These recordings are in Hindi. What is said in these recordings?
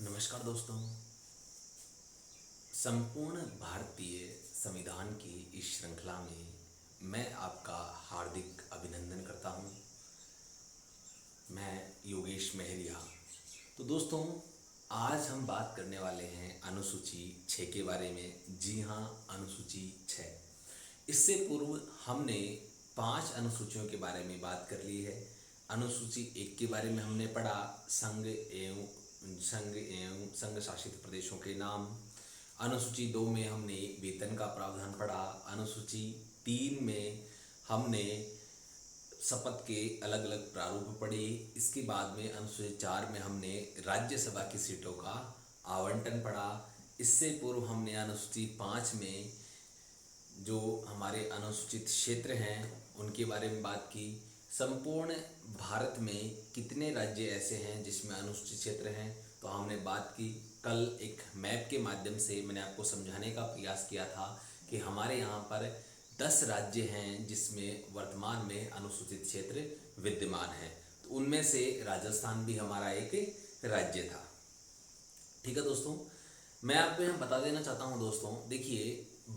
नमस्कार दोस्तों। संपूर्ण भारतीय संविधान की इस श्रृंखला में मैं आपका हार्दिक अभिनंदन करता हूं। मैं योगेश महरिया। तो दोस्तों, आज हम बात करने वाले हैं अनुसूची 6 के बारे में। जी हाँ, अनुसूची 6। इससे पूर्व हमने 5 अनुसूचियों के बारे में बात कर ली है। अनुसूची 1 के बारे में हमने पढ़ा संघ शासित प्रदेशों के नाम। अनुसूची 2 में हमने वेतन का प्रावधान पढ़ा। अनुसूची 3 में हमने शपथ के अलग अलग प्रारूप पढ़े। इसके बाद में अनुसूची 4 में हमने राज्यसभा की सीटों का आवंटन पढ़ा। इससे पूर्व हमने अनुसूची 5 में जो हमारे अनुसूचित क्षेत्र हैं उनके बारे में बात की। संपूर्ण भारत में कितने राज्य ऐसे हैं जिसमें अनुसूचित क्षेत्र हैं, तो हमने बात की। कल एक मैप के माध्यम से मैंने आपको समझाने का प्रयास किया था कि हमारे यहाँ पर 10 राज्य हैं जिसमें वर्तमान में अनुसूचित क्षेत्र विद्यमान है। तो उनमें से राजस्थान भी हमारा एक राज्य था। ठीक है दोस्तों, मैं आपको यहाँ बता देना चाहता हूँ दोस्तों, देखिए,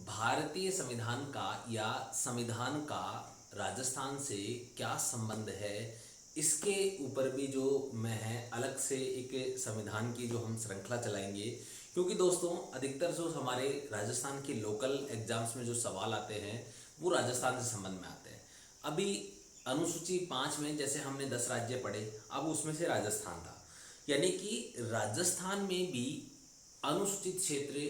भारतीय संविधान का या संविधान का राजस्थान से क्या संबंध है, इसके ऊपर भी जो मैं है अलग से एक संविधान की जो हम श्रृंखला चलाएंगे। क्योंकि दोस्तों, अधिकतर जो हमारे राजस्थान के लोकल एग्जाम्स में जो सवाल आते हैं वो राजस्थान से संबंध में आते हैं। अभी अनुसूची 5 में जैसे हमने 10 राज्य पढ़े, अब उसमें से राजस्थान था, यानी कि राजस्थान में भी अनुसूचित क्षेत्र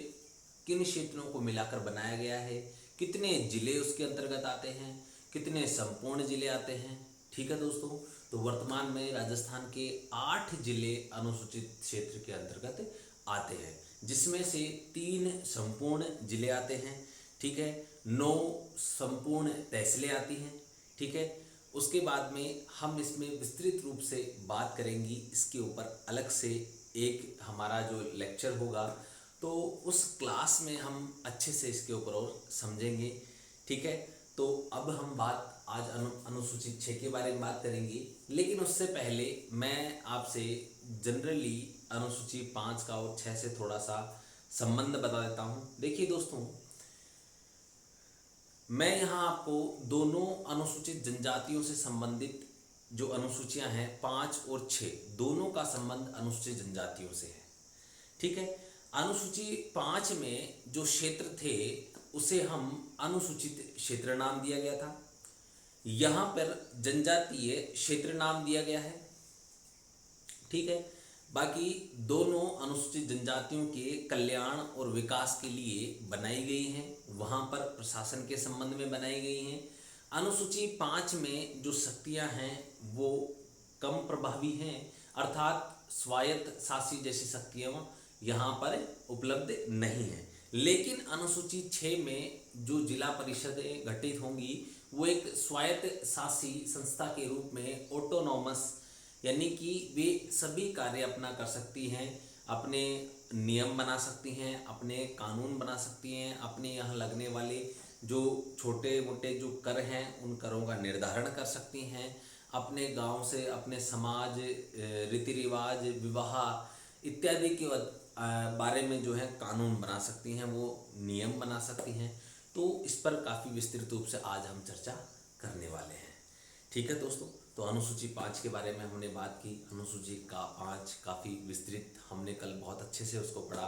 किन क्षेत्रों को मिलाकर बनाया गया है, कितने जिले उसके अंतर्गत आते हैं, कितने संपूर्ण जिले आते हैं। ठीक है दोस्तों, तो वर्तमान में राजस्थान के 8 जिले अनुसूचित क्षेत्र के अंतर्गत आते हैं, जिसमें से 3 संपूर्ण जिले आते हैं। ठीक है, 9 संपूर्ण तहसीलें आती हैं। ठीक है, उसके बाद में हम इसमें विस्तृत रूप से बात करेंगी। इसके ऊपर अलग से एक हमारा जो लेक्चर होगा, तो उस क्लास में हम अच्छे से इसके ऊपर और समझेंगे। ठीक है, तो अब हम बात आज अनुसूचित 6 के बारे में बात करेंगे। लेकिन उससे पहले मैं आपसे जनरली अनुसूची 5 का और 6 से थोड़ा सा संबंध बता देता हूँ। देखिए दोस्तों, मैं यहाँ आपको दोनों अनुसूचित जनजातियों से संबंधित जो अनुसूचियाँ हैं 5 और 6, दोनों का संबंध अनुसूचित जनजातियों से है। ठीक है, अनुसूची 5 में जो क्षेत्र थे उसे हम अनुसूचित क्षेत्र नाम दिया गया था। यहाँ पर जनजातीय क्षेत्र नाम दिया गया है। ठीक है, बाकी दोनों अनुसूचित जनजातियों के कल्याण और विकास के लिए बनाई गई हैं, वहाँ पर प्रशासन के संबंध में बनाई गई हैं। अनुसूची 5 में जो शक्तियाँ हैं वो कम प्रभावी हैं, अर्थात स्वायत्त शासी जैसी शक्तियाँ यहाँ पर उपलब्ध नहीं है। लेकिन अनुसूची 6 में जो जिला परिषदें गठित होंगी वो एक स्वायत्त शासी संस्था के रूप में ऑटोनॉमस, यानी कि वे सभी कार्य अपना कर सकती हैं, अपने नियम बना सकती हैं, अपने कानून बना सकती हैं, अपने यहाँ लगने वाले जो छोटे मोटे जो कर हैं उन करों का निर्धारण कर सकती हैं, अपने गांव से अपने समाज, रीति रिवाज, विवाह इत्यादि के बारे में जो है कानून बना सकती हैं, वो नियम बना सकती हैं। तो इस पर काफ़ी विस्तृत रूप से आज हम चर्चा करने वाले हैं। ठीक है दोस्तों, तो अनुसूची 5 के बारे में हमने बात की। अनुसूची का 5 काफ़ी विस्तृत, हमने कल बहुत अच्छे से उसको पढ़ा।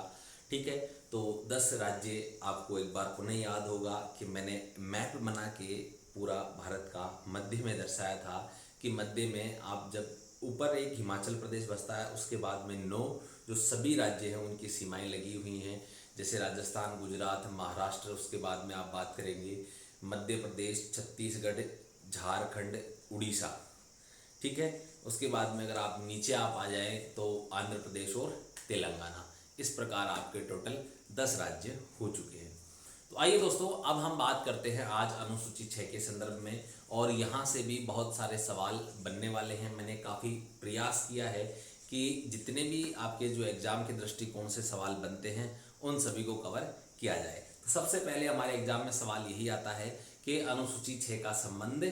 ठीक है, तो 10 राज्य आपको एक बार पुनः याद होगा कि मैंने मैप बना के पूरा भारत का मध्य में दर्शाया था कि मध्य में आप जब ऊपर एक हिमाचल प्रदेश बसता है, उसके बाद में 9 जो सभी राज्य हैं उनकी सीमाएं लगी हुई हैं, जैसे राजस्थान, गुजरात, महाराष्ट्र। उसके बाद में आप बात करेंगे मध्य प्रदेश, छत्तीसगढ़, झारखंड, उड़ीसा। ठीक है, उसके बाद में अगर आप नीचे आप आ जाएं तो आंध्र प्रदेश और तेलंगाना। इस प्रकार आपके टोटल 10 राज्य हो चुके हैं। तो आइए दोस्तों, अब हम बात करते हैं आज अनुसूची 6 के संदर्भ में, और यहाँ से भी बहुत सारे सवाल बनने वाले हैं। मैंने काफ़ी प्रयास किया है कि जितने भी आपके जो एग्ज़ाम के दृष्टिकोण से सवाल बनते हैं उन सभी को कवर किया जाए। तो सबसे पहले हमारे एग्जाम में सवाल यही आता है कि अनुसूची 6 का संबंध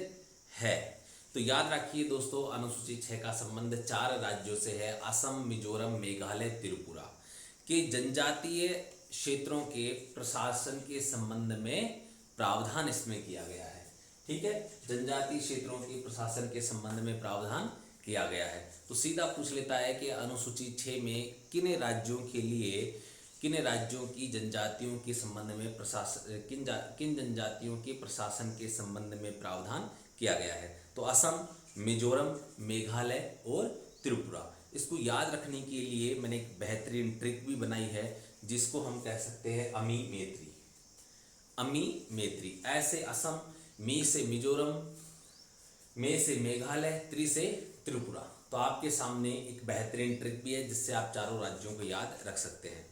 है। तो याद रखिए दोस्तों, अनुसूची 6 का संबंध 4 राज्यों से है, असम, मिजोरम, मेघालय, त्रिपुरा के जनजातीय क्षेत्रों के प्रशासन के संबंध में प्रावधान इसमें किया गया है। ठीक है, जनजातीय क्षेत्रों के प्रशासन के संबंध में प्रावधान किया गया है। तो सीधा पूछ लेता है कि अनुसूची 6 में किन राज्यों की जनजातियों के संबंध में प्रशासन किन जनजातियों के प्रशासन के संबंध में प्रावधान किया गया है। तो असम, मिजोरम, मेघालय और त्रिपुरा। इसको याद रखने के लिए मैंने एक बेहतरीन ट्रिक भी बनाई है, जिसको हम कह सकते हैं अमी मेत्री। ऐसे असम, मी से मिजोरम, मे से मेघालय, त्रि से त्रिपुरा। तो आपके सामने एक बेहतरीन ट्रिक भी है, जिससे आप चारों राज्यों को याद रख सकते हैं।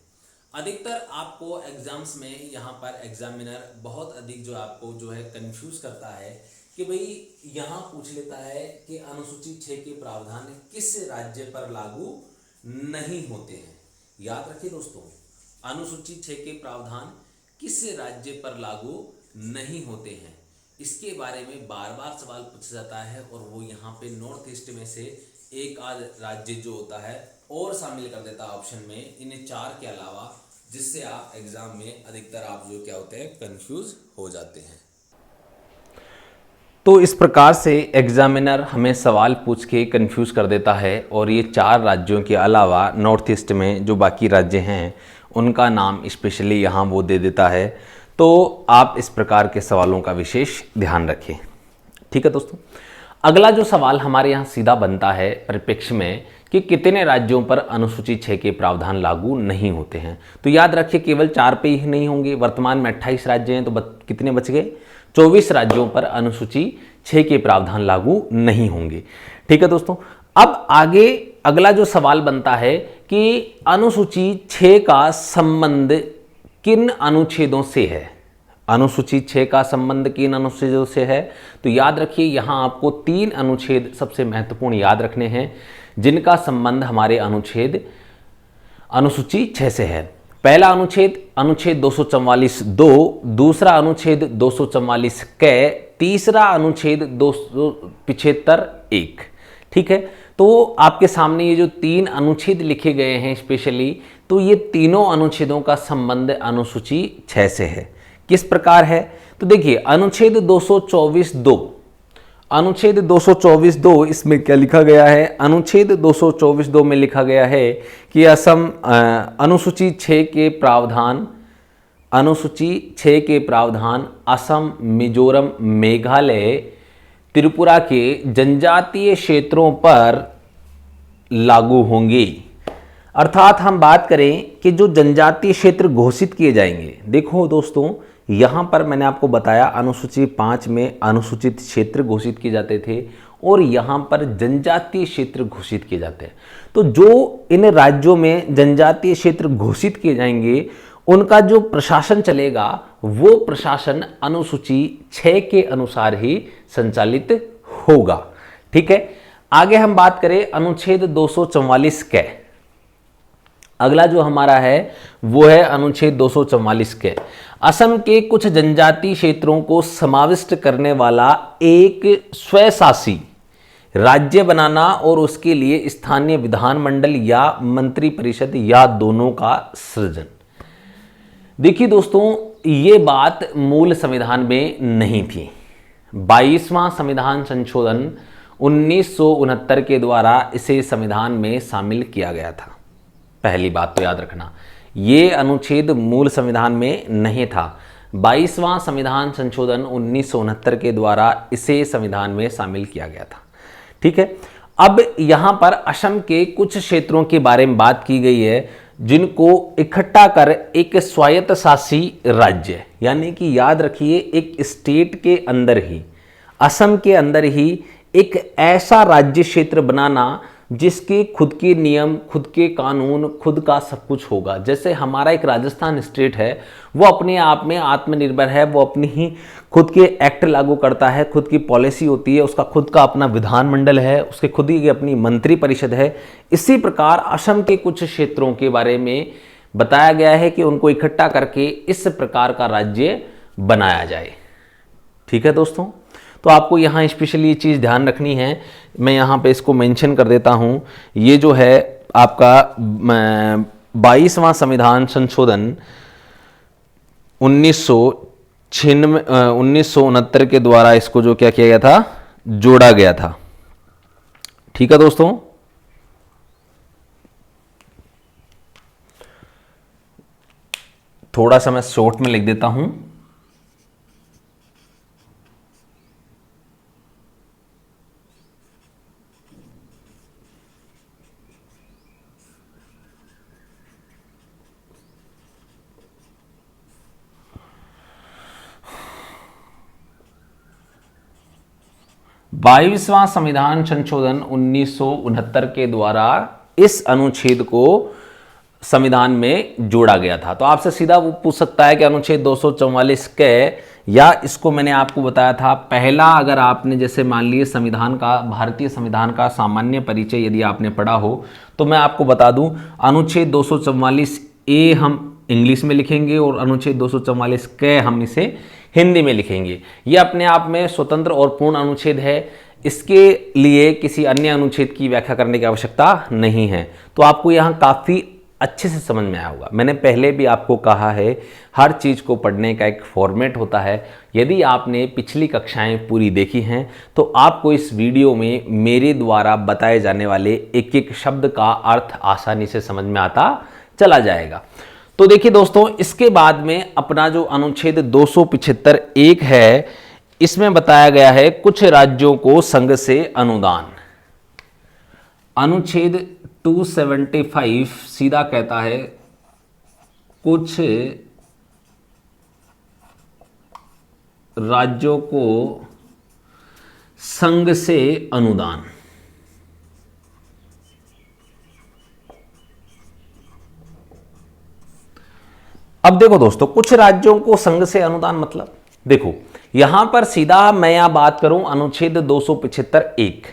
अधिकतर आपको एग्जाम्स में यहाँ पर एग्जामिनर बहुत अधिक जो है कंफ्यूज करता है कि भाई यहाँ पूछ लेता है कि अनुसूची 6 के प्रावधान किस राज्य पर लागू नहीं होते हैं। याद रखिए दोस्तों, अनुसूची 6 के प्रावधान किस राज्य पर लागू नहीं होते हैं, इसके बारे में बार बार सवाल पूछा जाता है। और वो यहाँ पे नॉर्थ ईस्ट में से एक आध राज्य जो होता है और शामिल कर देता है ऑप्शन में, इन 4 के अलावा, जिससे आप एग्जाम में अधिकतर आप जो क्या होते हैं कंफ्यूज हो जाते हैं। तो इस प्रकार से एग्जामिनर हमें सवाल पूछ के कंफ्यूज कर देता है, और ये 4 राज्यों के अलावा नॉर्थ ईस्ट में जो बाकी राज्य हैं उनका नाम स्पेशली यहाँ वो दे देता है। तो आप इस प्रकार के सवालों का विशेष ध्यान रखें। ठीक है दोस्तों, अगला जो सवाल हमारे यहाँ सीधा बनता है परिप्रेक्ष्य में कि कितने राज्यों पर अनुसूची 6 के प्रावधान लागू नहीं होते हैं। तो याद रखिए, केवल 4 पे ही नहीं होंगे। वर्तमान में 28 राज्य हैं, तो कितने बच गए? 24 राज्यों पर अनुसूची 6 के प्रावधान लागू नहीं होंगे। ठीक है दोस्तों, अब आगे अगला जो सवाल बनता है कि अनुसूची 6 का संबंध किन अनुच्छेदों से है। अनुसूची 6 का संबंध किन अनुच्छेदों से है? तो याद रखिए, यहाँ आपको 3 अनुच्छेद सबसे महत्वपूर्ण याद रखने हैं, जिनका संबंध हमारे अनुसूची 6 से है। पहला अनुच्छेद 244(2), दूसरा अनुच्छेद 244 क, तीसरा अनुच्छेद 275(1). ठीक है, तो आपके सामने ये जो 3 अनुच्छेद लिखे गए हैं स्पेशली, तो ये तीनों अनुच्छेदों का संबंध अनुसूची 6 से है। किस प्रकार है? तो देखिए, अनुच्छेद 224(2), इसमें क्या लिखा गया है? अनुच्छेद 224(2) में लिखा गया है कि अनुसूची 6 के प्रावधान असम, मिजोरम, मेघालय, त्रिपुरा के जनजातीय क्षेत्रों पर लागू होंगे। अर्थात हम बात करें कि जो जनजातीय क्षेत्र घोषित किए जाएंगे। देखो दोस्तों, यहाँ पर मैंने आपको बताया अनुसूची 5 में अनुसूचित क्षेत्र घोषित किए जाते थे, और यहाँ पर जनजातीय क्षेत्र घोषित किए जाते हैं। तो जो इन राज्यों में जनजातीय क्षेत्र घोषित किए जाएंगे, उनका जो प्रशासन चलेगा, वो प्रशासन अनुसूची 6 के अनुसार ही संचालित होगा। ठीक है, आगे हम बात करें अनुच्छेद 244 क। अगला जो हमारा है वो है अनुच्छेद 244 क। असम के कुछ जनजातीय क्षेत्रों को समाविष्ट करने वाला एक स्वशासी राज्य बनाना और उसके लिए स्थानीय विधानमंडल या मंत्री परिषद या दोनों का सृजन। देखिए दोस्तों, ये बात मूल संविधान में नहीं थी। 22वां संविधान संशोधन 1969 के द्वारा इसे संविधान में शामिल किया गया था। पहली बात तो याद रखना, ये अनुच्छेद मूल संविधान में नहीं था। 22वां संविधान संशोधन 1969 के द्वारा इसे संविधान में शामिल किया गया था। ठीक है, अब यहाँ पर असम के कुछ क्षेत्रों के बारे में बात की गई है, जिनको इकट्ठा कर एक स्वायत्त शासी राज्य, यानी कि याद रखिए, एक स्टेट के अंदर ही, असम के अंदर ही एक ऐसा राज्य क्षेत्र बनाना जिसके खुद के नियम, खुद के कानून, खुद का सब कुछ होगा। जैसे हमारा एक राजस्थान स्टेट है, वो अपने आप में आत्मनिर्भर है, वो अपनी ही खुद के एक्ट लागू करता है, खुद की पॉलिसी होती है, उसका खुद का अपना विधानमंडल है, उसके खुद ही अपनी मंत्री परिषद है। इसी प्रकार असम के कुछ क्षेत्रों के बारे में बताया गया है कि उनको इकट्ठा करके इस प्रकार का राज्य बनाया जाए। ठीक है दोस्तों, तो आपको यहाँ स्पेशली ये चीज़ ध्यान रखनी है, मैं यहाँ पे इसको मेंशन कर देता हूँ। ये जो है आपका 22वां संविधान संशोधन 1969 के द्वारा इसको जो क्या किया गया था, जोड़ा गया था। ठीक है दोस्तों, थोड़ा सा मैं शॉर्ट में लिख देता हूं। बाईसवां संविधान संशोधन 1969 के द्वारा इस अनुच्छेद को संविधान में जोड़ा गया था। तो आपसे सीधा वो पूछ सकता है कि अनुच्छेद 244 के, या इसको मैंने आपको बताया था पहला, अगर आपने जैसे मान लिए संविधान का, भारतीय संविधान का सामान्य परिचय यदि आपने पढ़ा हो, तो मैं आपको बता दूं अनुच्छेद 244 ए हम इंग्लिश में लिखेंगे और अनुच्छेद 244 के हम इसे हिंदी में लिखेंगे। ये अपने आप में स्वतंत्र और पूर्ण अनुच्छेद है, इसके लिए किसी अन्य अनुच्छेद की व्याख्या करने की आवश्यकता नहीं है। तो आपको यहाँ काफ़ी अच्छे से समझ में आया होगा। मैंने पहले भी आपको कहा है, हर चीज़ को पढ़ने का एक फॉर्मेट होता है। यदि आपने पिछली कक्षाएं पूरी देखी हैं तो आपको इस वीडियो में मेरे द्वारा बताए जाने वाले एक एक शब्द का अर्थ आसानी से समझ में आता चला जाएगा। तो देखिए दोस्तों, इसके बाद में अपना जो अनुच्छेद 275(1) है, इसमें बताया गया है कुछ राज्यों को संघ से अनुदान। अनुच्छेद 275 सीधा कहता है कुछ राज्यों को संघ से अनुदान। अब देखो दोस्तों, कुछ राज्यों को संघ से अनुदान मतलब, देखो यहां पर सीधा मैं यहां बात करूं अनुच्छेद 275(1),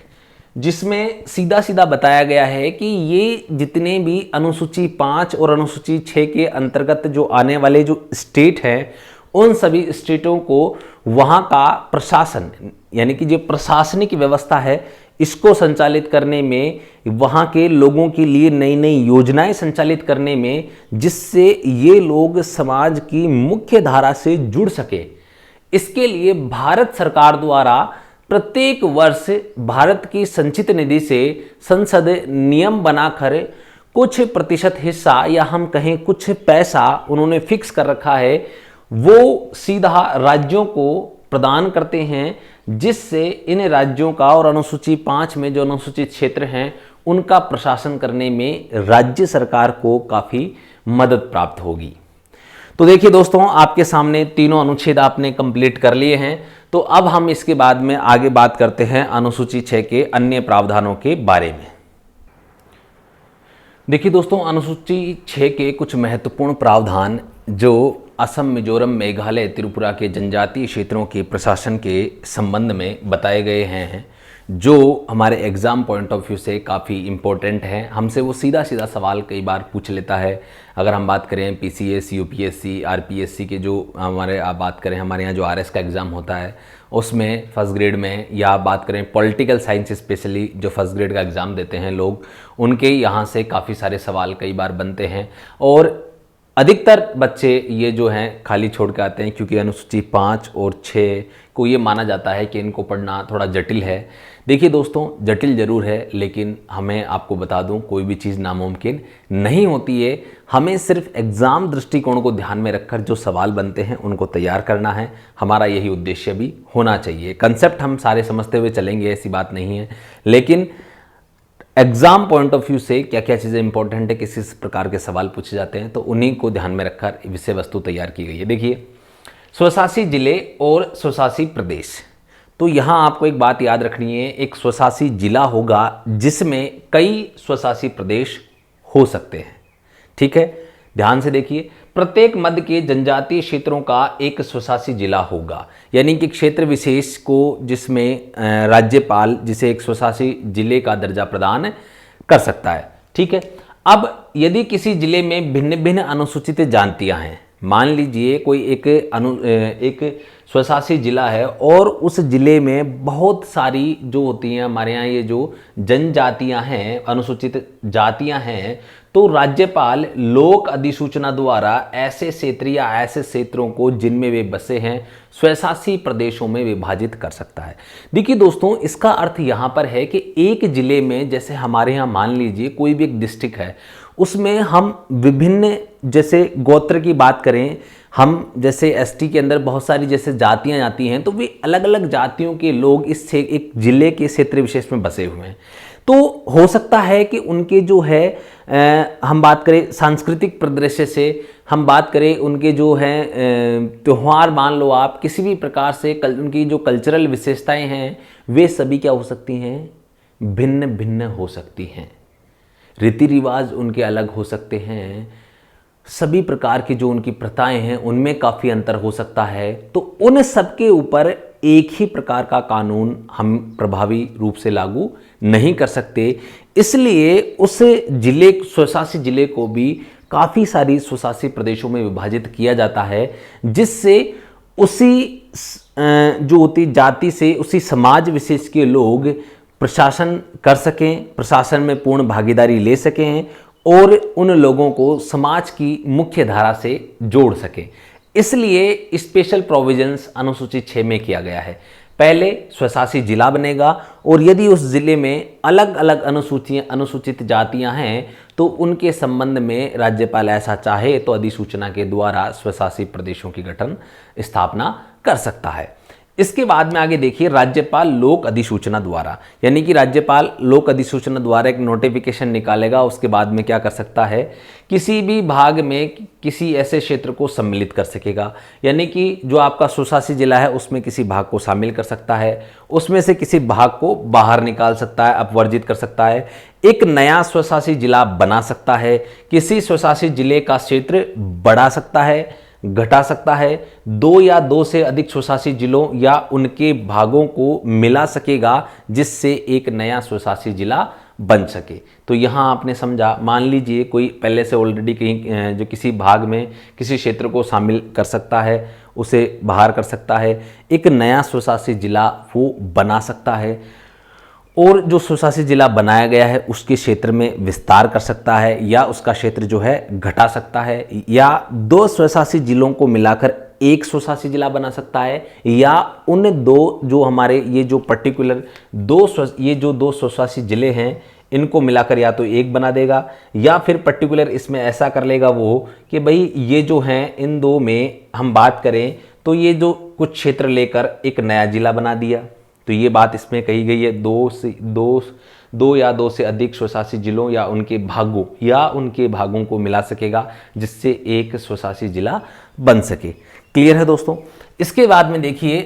जिसमें सीधा सीधा बताया गया है कि ये जितने भी अनुसूची 5 और अनुसूची 6 के अंतर्गत जो आने वाले जो स्टेट हैं, उन सभी स्टेटों को वहां का प्रशासन, यानी कि जो प्रशासनिक व्यवस्था है, इसको संचालित करने में, वहाँ के लोगों के लिए नई नई योजनाएं संचालित करने में, जिससे ये लोग समाज की मुख्य धारा से जुड़ सके, इसके लिए भारत सरकार द्वारा प्रत्येक वर्ष भारत की संचित निधि से संसद नियम बनाकर कुछ प्रतिशत हिस्सा, या हम कहें कुछ पैसा उन्होंने फिक्स कर रखा है, वो सीधा राज्यों को प्रदान करते हैं, जिससे इन राज्यों का और अनुसूची 5 में जो अनुसूचित क्षेत्र हैं उनका प्रशासन करने में राज्य सरकार को काफ़ी मदद प्राप्त होगी। तो देखिए दोस्तों, आपके सामने तीनों अनुच्छेद आपने कंप्लीट कर लिए हैं। तो अब हम इसके बाद में आगे बात करते हैं अनुसूची 6 के अन्य प्रावधानों के बारे में। देखिए दोस्तों, अनुसूची 6 के कुछ महत्वपूर्ण प्रावधान जो असम, मिजोरम, मेघालय, त्रिपुरा के जनजातीय क्षेत्रों के प्रशासन के संबंध में बताए गए हैं, जो हमारे एग्ज़ाम पॉइंट ऑफ व्यू से काफ़ी इम्पोर्टेंट है। हमसे वो सीधा सीधा सवाल कई बार पूछ लेता है। अगर हम बात करें PCS, UPSC, RPSC के जो हमारे, आप बात करें हमारे यहाँ जो RS का एग्ज़ाम होता है उसमें फर्स्ट ग्रेड में, या आप बात करें पॉलिटिकल साइंस स्पेशली जो फर्स्ट ग्रेड का एग्ज़ाम देते हैं लोग, उनके यहाँ से काफ़ी सारे सवाल कई बार बनते हैं। और अधिकतर बच्चे ये जो हैं खाली छोड़ के आते हैं, क्योंकि अनुसूची 5 और 6 को ये माना जाता है कि इनको पढ़ना थोड़ा जटिल है। देखिए दोस्तों, जटिल ज़रूर है, लेकिन हमें आपको बता दूं, कोई भी चीज़ नामुमकिन नहीं होती है। हमें सिर्फ एग्ज़ाम दृष्टिकोण को ध्यान में रखकर जो सवाल बनते हैं उनको तैयार करना है। हमारा यही उद्देश्य भी होना चाहिए। कंसेप्ट हम सारे समझते हुए चलेंगे, ऐसी बात नहीं है, लेकिन एग्जाम पॉइंट ऑफ व्यू से क्या क्या चीज़ें इंपॉर्टेंट है, किस किस प्रकार के सवाल पूछे जाते हैं, तो उन्हीं को ध्यान में रखकर विषय वस्तु तैयार की गई है। देखिए, स्वशासी जिले और स्वशासी प्रदेश, तो यहाँ आपको एक बात याद रखनी है, एक स्वशासी जिला होगा जिसमें कई स्वशासी प्रदेश हो सकते हैं। ठीक है, ध्यान से देखिए, प्रत्येक मध्य के जनजातीय क्षेत्रों का एक स्वशासी जिला होगा, यानी कि क्षेत्र विशेष को जिसमें राज्यपाल जिसे एक स्वशासी जिले का दर्जा प्रदान कर सकता है। ठीक है, अब यदि किसी जिले में भिन्न भिन्न अनुसूचित जातियां हैं, मान लीजिए कोई एक स्वशासी जिला है और उस जिले में बहुत सारी जो होती हैं हमारे यहाँ ये जो जनजातियां हैं, अनुसूचित जातियां हैं, तो राज्यपाल लोक अधिसूचना द्वारा ऐसे क्षेत्र या ऐसे क्षेत्रों को जिनमें वे बसे हैं स्वशासी प्रदेशों में विभाजित कर सकता है। देखिए दोस्तों, इसका अर्थ यहाँ पर है कि एक जिले में, जैसे हमारे यहाँ मान लीजिए कोई भी एक डिस्ट्रिक्ट है, उसमें हम विभिन्न, जैसे गोत्र की बात करें हम, जैसे एसटी के अंदर बहुत सारी जैसे जातियां आती हैं, तो वे अलग अलग जातियों के लोग इस एक जिले के क्षेत्र विशेष में बसे हुए हैं। तो हो सकता है कि उनके जो है हम बात करें सांस्कृतिक परिदृश्य से, हम बात करें उनके जो हैं त्यौहार, मान लो आप किसी भी प्रकार से उनकी जो कल्चरल विशेषताएं हैं वे सभी क्या हो सकती हैं, भिन्न भिन्न हो सकती हैं। रीति रिवाज उनके अलग हो सकते हैं, सभी प्रकार की जो उनकी प्रथाएं हैं उनमें काफ़ी अंतर हो सकता है। तो उन सब के ऊपर एक ही प्रकार का कानून हम प्रभावी रूप से लागू नहीं कर सकते, इसलिए उस जिले, स्वशासी जिले को भी काफ़ी सारी स्वशासी प्रदेशों में विभाजित किया जाता है, जिससे उसी जो होती जाति से, उसी समाज विशेष के लोग प्रशासन कर सकें, प्रशासन में पूर्ण भागीदारी ले सकें और उन लोगों को समाज की मुख्य धारा से जोड़ सकें। इसलिए स्पेशल प्रोविजंस अनुसूची 6 में किया गया है। पहले स्वशासी जिला बनेगा और यदि उस जिले में अलग अलग अनुसूचित जातियां हैं तो उनके संबंध में राज्यपाल ऐसा चाहे तो अधिसूचना के द्वारा स्वशासी प्रदेशों की गठन स्थापना कर सकता है। इसके बाद में आगे देखिए, राज्यपाल लोक अधिसूचना द्वारा, यानी कि राज्यपाल लोक अधिसूचना द्वारा एक नोटिफिकेशन निकालेगा। उसके बाद में क्या कर सकता है, किसी भी भाग में किसी ऐसे क्षेत्र को सम्मिलित कर सकेगा, यानी कि जो आपका स्वशासी जिला है उसमें किसी भाग को शामिल कर सकता है, उसमें से किसी भाग को बाहर निकाल सकता है, अपवर्जित कर सकता है, एक नया स्वशासी जिला बना सकता है, किसी स्वशासी जिले का क्षेत्र बढ़ा सकता है, घटा सकता है, 2 या 2 से अधिक स्वशासी जिलों या उनके भागों को मिला सकेगा, जिससे एक नया स्वशासी जिला बन सके। तो यहाँ आपने समझा, मान लीजिए कोई पहले से ऑलरेडी कहीं जो किसी भाग में किसी क्षेत्र को शामिल कर सकता है, उसे बाहर कर सकता है, एक नया स्वशासी जिला वो बना सकता है और जो स्वशासी जिला बनाया गया है उसके क्षेत्र में विस्तार कर सकता है या उसका क्षेत्र जो है घटा सकता है, या 2 स्वशासी जिलों को मिलाकर एक स्वशासी जिला बना सकता है, या उन 2 जो हमारे ये जो पर्टिकुलर 2 स्वशासी जिले हैं इनको मिलाकर या तो एक बना देगा, या फिर पर्टिकुलर इसमें ऐसा कर लेगा वो कि भाई ये जो हैं इन 2 में हम बात करें तो ये जो कुछ क्षेत्र लेकर एक नया जिला बना दिया। तो ये बात इसमें कही गई है, 2 या 2 से अधिक स्वशासी जिलों या उनके भागों को मिला सकेगा, जिससे एक स्वशासी जिला बन सके। क्लियर है दोस्तों। इसके बाद में देखिए,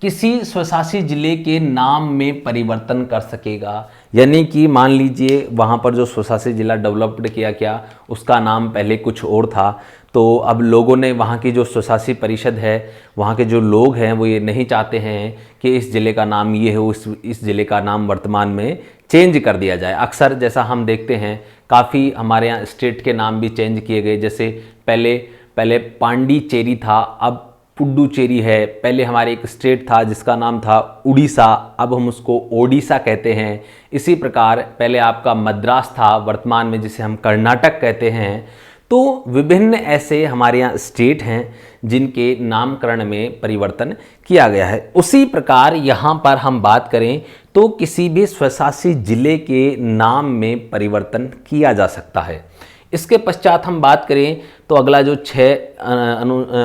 किसी स्वशासी जिले के नाम में परिवर्तन कर सकेगा, यानी कि मान लीजिए वहाँ पर जो स्वशासी जिला डेवलप्ड किया गया उसका नाम पहले कुछ और था, तो अब लोगों ने, वहाँ की जो स्वशासी परिषद है, वहाँ के जो लोग हैं वो ये नहीं चाहते हैं कि इस ज़िले का नाम ये हो, इस ज़िले का नाम वर्तमान में चेंज कर दिया जाए। अक्सर जैसा हम देखते हैं काफ़ी हमारे यहाँ स्टेट के नाम भी चेंज किए गए, जैसे पहले पांडिचेरी था, अब पुडुचेरी है। पहले हमारे एक स्टेट था जिसका नाम था उड़ीसा, अब हम उसको ओडिशा कहते हैं। इसी प्रकार पहले आपका मद्रास था, वर्तमान में जिसे हम कर्नाटक कहते हैं। तो विभिन्न ऐसे हमारे यहाँ स्टेट हैं जिनके नामकरण में परिवर्तन किया गया है। उसी प्रकार यहाँ पर हम बात करें तो किसी भी स्वशासी जिले के नाम में परिवर्तन किया जा सकता है। इसके पश्चात हम बात करें तो अगला जो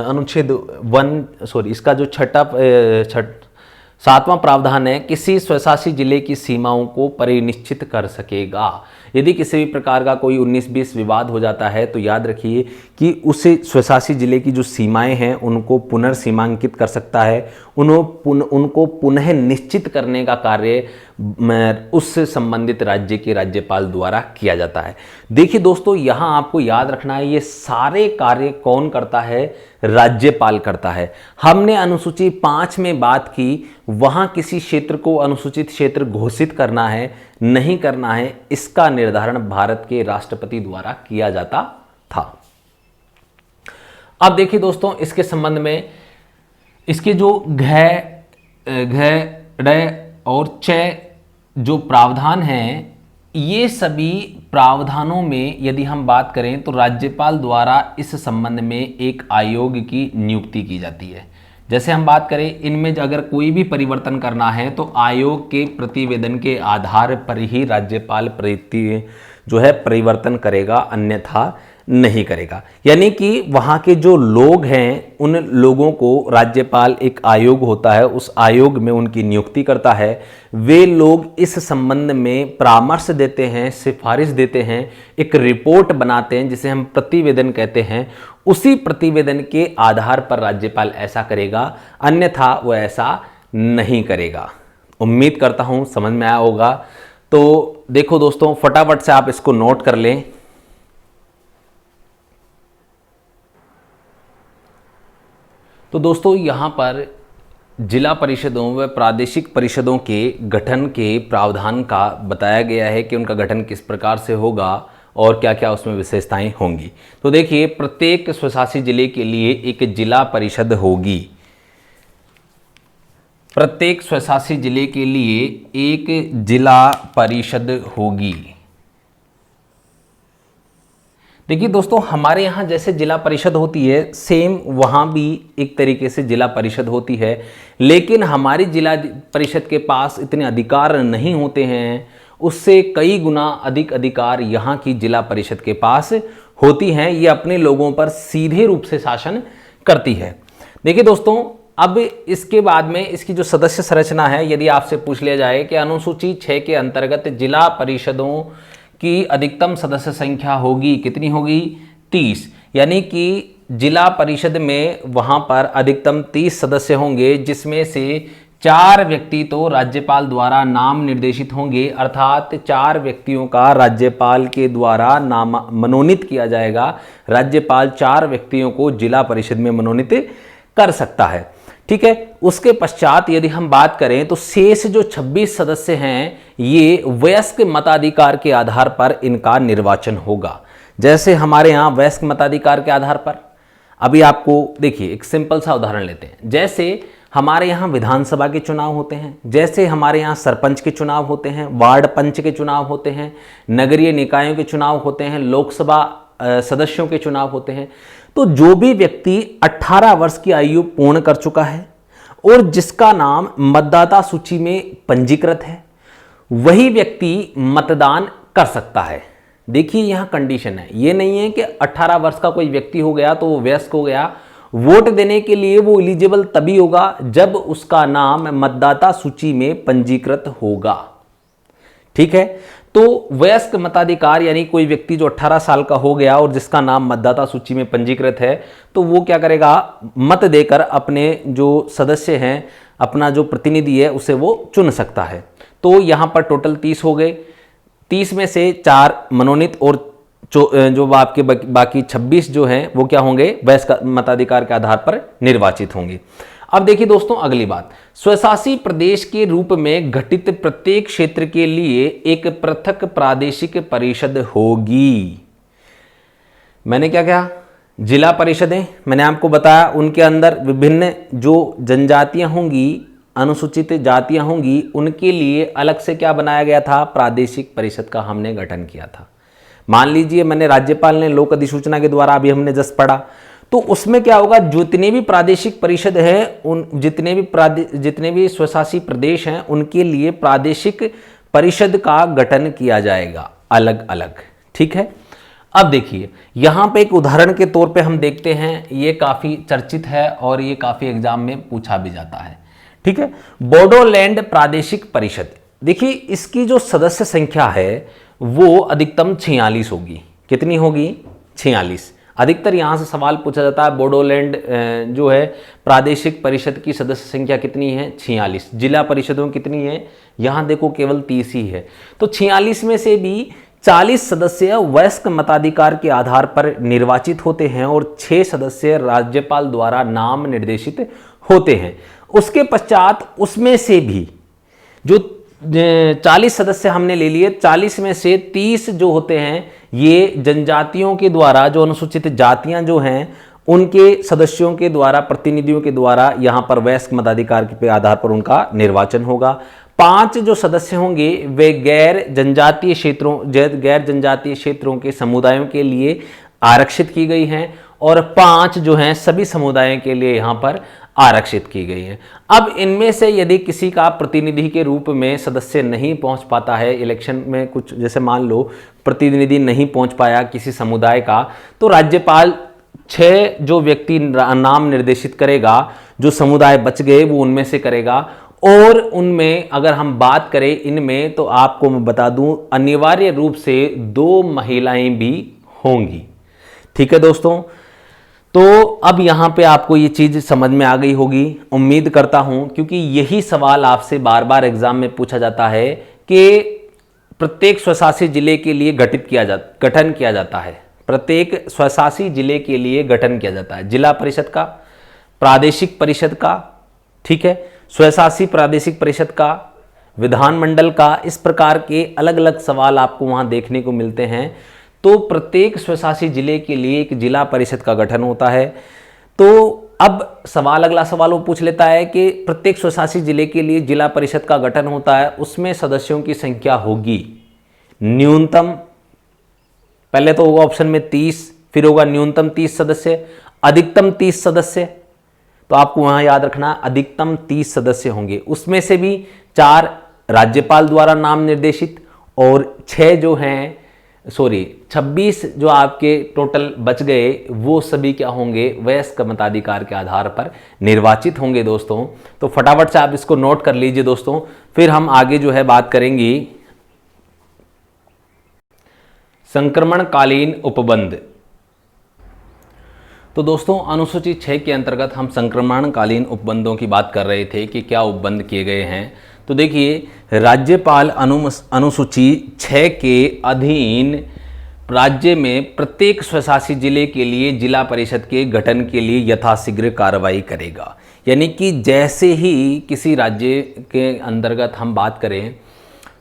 अनुच्छेद 1 इसका जो 7वां प्रावधान है, किसी स्वशासी जिले की सीमाओं को परिनिश्चित कर सकेगा। यदि किसी भी प्रकार का कोई 19-20 विवाद हो जाता है तो याद रखिए कि उस स्वशासी जिले की जो सीमाएं हैं उनको पुनर्सीमांकित कर सकता है, उनको पुनः निश्चित करने का कार्य उससे संबंधित राज्य के राज्यपाल द्वारा किया जाता है। देखिए दोस्तों, यहाँ आपको याद रखना है ये सारे कार्य कौन करता है, राज्यपाल करता है। हमने अनुसूची 5 में बात की, वहाँ किसी क्षेत्र को अनुसूचित क्षेत्र घोषित करना है नहीं करना है, इसका निर्धारण भारत के राष्ट्रपति द्वारा किया जाता था। अब देखिए दोस्तों, इसके संबंध में इसके जो घ ड़ और च जो प्रावधान हैं, ये सभी प्रावधानों में यदि हम बात करें तो राज्यपाल द्वारा इस संबंध में एक आयोग की नियुक्ति की जाती है। जैसे हम बात करें, इनमें अगर कोई भी परिवर्तन करना है तो आयोग के प्रतिवेदन के आधार पर ही राज्यपाल परिवर्तन करेगा, अन्यथा नहीं करेगा। यानी कि वहाँ के जो लोग हैं उन लोगों को राज्यपाल, एक आयोग होता है, उस आयोग में उनकी नियुक्ति करता है। वे लोग इस संबंध में परामर्श देते हैं, सिफारिश देते हैं, एक रिपोर्ट बनाते हैं जिसे हम प्रतिवेदन कहते हैं। उसी प्रतिवेदन के आधार पर राज्यपाल ऐसा करेगा, अन्यथा वो ऐसा नहीं करेगा। उम्मीद करता हूँ समझ में आया होगा। तो देखो दोस्तों, फटाफट से आप इसको नोट कर लें। तो दोस्तों, यहाँ पर जिला परिषदों व प्रादेशिक परिषदों के गठन के प्रावधान का बताया गया है कि उनका गठन किस प्रकार से होगा और क्या क्या उसमें विशेषताएं होंगी। तो देखिए, प्रत्येक स्वशासी जिले के लिए एक जिला परिषद होगी। प्रत्येक स्वशासी जिले के लिए एक जिला परिषद होगी। देखिए दोस्तों, हमारे यहाँ जैसे जिला परिषद होती है, सेम वहाँ भी एक तरीके से जिला परिषद होती है, लेकिन हमारी जिला परिषद के पास इतने अधिकार नहीं होते हैं। उससे कई गुना अधिक अधिकार यहाँ की जिला परिषद के पास होती हैं। ये अपने लोगों पर सीधे रूप से शासन करती है। देखिए दोस्तों, अब इसके बाद में इसकी जो सदस्य संरचना है, यदि आपसे पूछ लिया जाए कि अनुसूची 6 के अंतर्गत जिला परिषदों की अधिकतम सदस्य संख्या होगी, कितनी होगी? 30। यानी कि जिला परिषद में वहाँ पर अधिकतम 30 सदस्य होंगे, जिसमें से 4 व्यक्ति तो राज्यपाल द्वारा नाम निर्देशित होंगे, अर्थात 4 व्यक्तियों का राज्यपाल के द्वारा नाम मनोनीत किया जाएगा। राज्यपाल 4 व्यक्तियों को जिला परिषद में मनोनीत कर सकता है। ठीक है। उसके पश्चात यदि हम बात करें तो शेष जो 26 सदस्य हैं, ये वयस्क मताधिकार के आधार पर इनका निर्वाचन होगा। जैसे हमारे यहाँ वयस्क मताधिकार के आधार पर, अभी आपको देखिए एक सिंपल सा उदाहरण लेते हैं। जैसे हमारे यहाँ विधानसभा के चुनाव होते हैं, जैसे हमारे यहाँ सरपंच के चुनाव होते हैं, वार्ड पंच के चुनाव होते हैं, नगरीय निकायों के चुनाव होते हैं, लोकसभा सदस्यों के चुनाव होते हैं। तो जो भी व्यक्ति 18 वर्ष की आयु पूर्ण कर चुका है और जिसका नाम मतदाता सूची में पंजीकृत है, वही व्यक्ति मतदान कर सकता है। देखिए यहां कंडीशन है, ये नहीं है कि 18 वर्ष का कोई व्यक्ति हो गया तो वो वयस्क हो गया। वोट देने के लिए वो एलिजिबल तभी होगा जब उसका नाम मतदाता सूची में पंजीकृत होगा। ठीक है। तो वयस्क मताधिकार यानी कोई व्यक्ति जो 18 साल का हो गया और जिसका नाम मतदाता सूची में पंजीकृत है, तो वो क्या करेगा? मत देकर अपने जो सदस्य हैं, अपना जो प्रतिनिधि है, उसे वो चुन सकता है। तो यहाँ पर टोटल 30 हो गए। 30 में से 4 मनोनीत और जो आपके बाकी 26 जो हैं वो क्या होंगे? वयस्क मताधिकार के आधार पर निर्वाचित होंगे। अब देखिए दोस्तों, अगली बात, स्वशासी प्रदेश के रूप में घटित प्रत्येक क्षेत्र के लिए एक पृथक प्रादेशिक परिषद होगी। मैंने क्या कहा? जिला परिषदें मैंने आपको बताया, उनके अंदर विभिन्न जो जनजातियां होंगी, अनुसूचित जातियां होंगी, उनके लिए अलग से क्या बनाया गया था? प्रादेशिक परिषद का हमने गठन किया था। मान लीजिए मैंने राज्यपाल ने लोक अधिसूचना के द्वारा, अभी हमने जस्ट पढ़ा, तो उसमें क्या होगा? जितने भी प्रादेशिक परिषद हैं, उन जितने भी स्वशासी प्रदेश हैं, उनके लिए प्रादेशिक परिषद का गठन किया जाएगा अलग अलग। ठीक है। अब देखिए यहां पे एक उदाहरण के तौर पे हम देखते हैं, ये काफी चर्चित है और ये काफी एग्जाम में पूछा भी जाता है। ठीक है। बोडोलैंड प्रादेशिक परिषद, देखिए इसकी जो सदस्य संख्या है वो अधिकतम 46 होगी। कितनी होगी? 46। अधिकतर यहां से सवाल पूछा जाता है, बोडोलैंड जो है प्रादेशिक परिषद की सदस्य संख्या कितनी है? 46। जिला परिषदों कितनी है? यहां देखो केवल 30 ही है। तो 46 में से भी 40 सदस्य वयस्क मताधिकार के आधार पर निर्वाचित होते हैं और 6 सदस्य राज्यपाल द्वारा नाम निर्देशित होते हैं। उसके पश्चात उसमें से भी जो 40 सदस्य हमने ले लिए, 40 में से 30 जो होते हैं ये जनजातियों के द्वारा, जो अनुसूचित जातियां जो हैं उनके सदस्यों के द्वारा, प्रतिनिधियों के द्वारा यहाँ पर वयस्क मताधिकार के आधार पर उनका निर्वाचन होगा। 5 जो सदस्य होंगे वे गैर जनजातीय क्षेत्रों के समुदायों के लिए आरक्षित की गई हैं और 5 जो हैं सभी समुदायों के लिए यहाँ पर आरक्षित की गई हैं। अब इनमें से यदि किसी का प्रतिनिधि के रूप में सदस्य नहीं पहुंच पाता है इलेक्शन में, कुछ जैसे मान लो प्रतिनिधि नहीं पहुंच पाया किसी समुदाय का, तो राज्यपाल 6 जो व्यक्ति नाम निर्देशित करेगा, जो समुदाय बच गए वो उनमें से करेगा। और उनमें अगर हम बात करें इनमें, तो आपको मैं बता दूं अनिवार्य रूप से 2 महिलाएं भी होंगी। ठीक है दोस्तों, तो अब यहाँ पे आपको ये चीज़ समझ में आ गई होगी, उम्मीद करता हूँ, क्योंकि यही सवाल आपसे बार बार एग्जाम में पूछा जाता है कि प्रत्येक स्वशासी जिले के लिए गठन किया जाता है। प्रत्येक स्वशासी जिले के लिए गठन किया जाता है, जिला परिषद का, प्रादेशिक परिषद का, ठीक है, स्वशासी प्रादेशिक परिषद का, विधानमंडल का, इस प्रकार के अलग अलग सवाल आपको वहाँ देखने को मिलते हैं। तो प्रत्येक स्वशासी जिले के लिए एक जिला परिषद का गठन होता है। तो अब अगला सवाल वो पूछ लेता है कि प्रत्येक स्वशासी जिले के लिए जिला परिषद का गठन होता है, उसमें सदस्यों की संख्या होगी न्यूनतम, पहले तो होगा ऑप्शन में 30, फिर होगा न्यूनतम 30 सदस्य, अधिकतम 30 सदस्य। तो आपको वहां याद रखना अधिकतम 30 सदस्य होंगे, उसमें से भी 4 राज्यपाल द्वारा नाम निर्देशित और 26 जो आपके टोटल बच गए वो सभी क्या होंगे, वयस्क मताधिकार के आधार पर निर्वाचित होंगे दोस्तों। तो फटाफट से आप इसको नोट कर लीजिए दोस्तों, फिर हम आगे जो है बात करेंगे संक्रमणकालीन उपबंध। तो दोस्तों अनुसूची 6 के अंतर्गत हम संक्रमणकालीन उपबंधों की बात कर रहे थे कि क्या उपबंध किए गए हैं। तो देखिए राज्यपाल अनुसूची 6 के अधीन राज्य में प्रत्येक स्वशासी जिले के लिए जिला परिषद के गठन के लिए यथाशीघ्र कार्रवाई करेगा। यानी कि जैसे ही किसी राज्य के अंतर्गत हम बात करें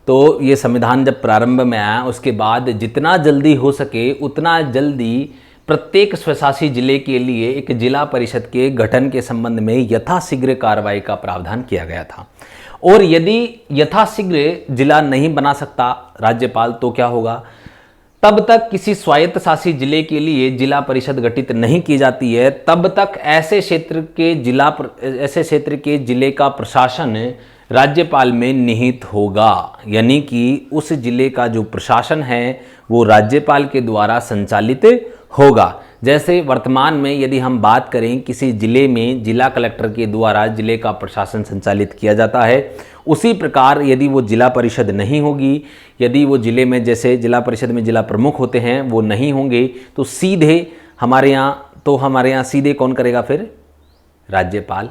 तो ये संविधान जब प्रारंभ में आया उसके बाद जितना जल्दी हो सके उतना जल्दी प्रत्येक स्वशासी जिले के लिए एक जिला परिषद के गठन के संबंध में यथाशीघ्र कार्रवाई का प्रावधान किया गया था। और यदि यथाशीघ्र जिला नहीं बना सकता राज्यपाल तो क्या होगा, तब तक किसी स्वायत्त शासी जिले के लिए जिला परिषद गठित नहीं की जाती है, तब तक ऐसे क्षेत्र के जिले का प्रशासन राज्यपाल में निहित होगा। यानी कि उस जिले का जो प्रशासन है वो राज्यपाल के द्वारा संचालित होगा। जैसे वर्तमान में यदि हम बात करें किसी जिले में जिला कलेक्टर के द्वारा जिले का प्रशासन संचालित किया जाता है, उसी प्रकार यदि वो जिला परिषद नहीं होगी, यदि वो जिले में जैसे जिला परिषद में जिला प्रमुख होते हैं वो नहीं होंगे, तो सीधे हमारे यहाँ सीधे कौन करेगा, फिर राज्यपाल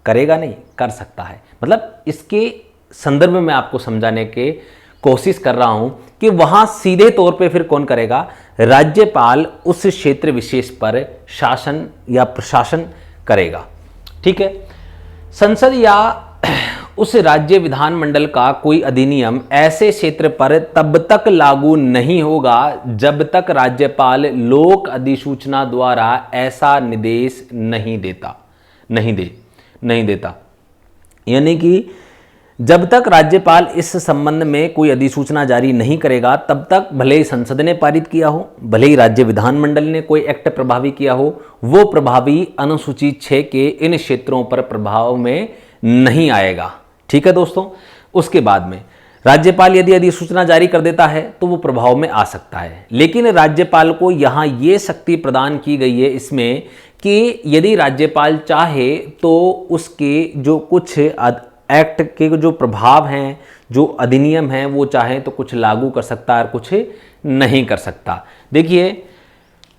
करेगा नहीं, कर सकता है। मतलब इसके संदर्भ में आपको समझाने के कोशिश कर रहा हूं कि वहां सीधे तौर पे फिर कौन करेगा, राज्यपाल उस क्षेत्र विशेष पर शासन या प्रशासन करेगा। ठीक है, संसद या उस राज्य विधानमंडल का कोई अधिनियम ऐसे क्षेत्र पर तब तक लागू नहीं होगा जब तक राज्यपाल लोक अधिसूचना द्वारा ऐसा निर्देश नहीं देता। यानी कि जब तक राज्यपाल इस संबंध में कोई अधिसूचना जारी नहीं करेगा तब तक भले ही संसद ने पारित किया हो, भले ही राज्य विधानमंडल ने कोई एक्ट प्रभावी किया हो, वो प्रभावी अनुसूची 6 के इन क्षेत्रों पर प्रभाव में नहीं आएगा। ठीक है दोस्तों, उसके बाद में राज्यपाल यदि अधिसूचना जारी कर देता है तो वो प्रभाव में आ सकता है, लेकिन राज्यपाल को यहाँ ये शक्ति प्रदान की गई है इसमें कि यदि राज्यपाल चाहे तो उसके जो कुछ एक्ट के जो प्रभाव हैं, जो अधिनियम हैं, वो चाहे तो कुछ लागू कर सकता है और कुछ नहीं कर सकता। देखिए